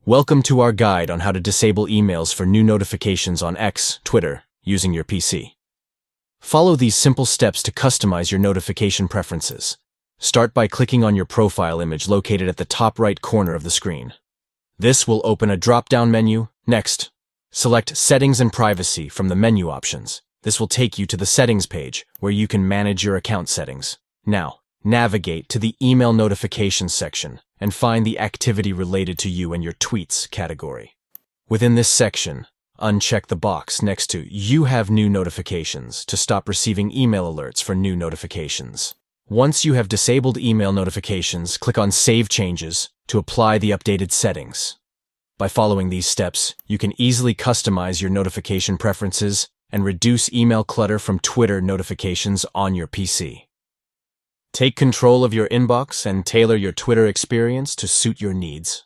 Welcome to our guide on how to disable emails for new notifications on X, Twitter, using your PC. Follow these simple steps to customize your notification preferences. Start by clicking on your profile image located at the top right corner of the screen. This will open a drop-down menu. Next, select Settings and Privacy from the menu options. This will take you to the Settings page, where you can manage your account settings. Now, navigate to the Email Notifications section and find the activity related to you and your tweets category. Within this section, uncheck the box next to You Have New Notifications to stop receiving email alerts for new notifications. Once you have disabled email notifications, click on Save Changes to apply the updated settings. By following these steps, you can easily customize your notification preferences and reduce email clutter from Twitter notifications on your PC. Take control of your inbox and tailor your Twitter experience to suit your needs.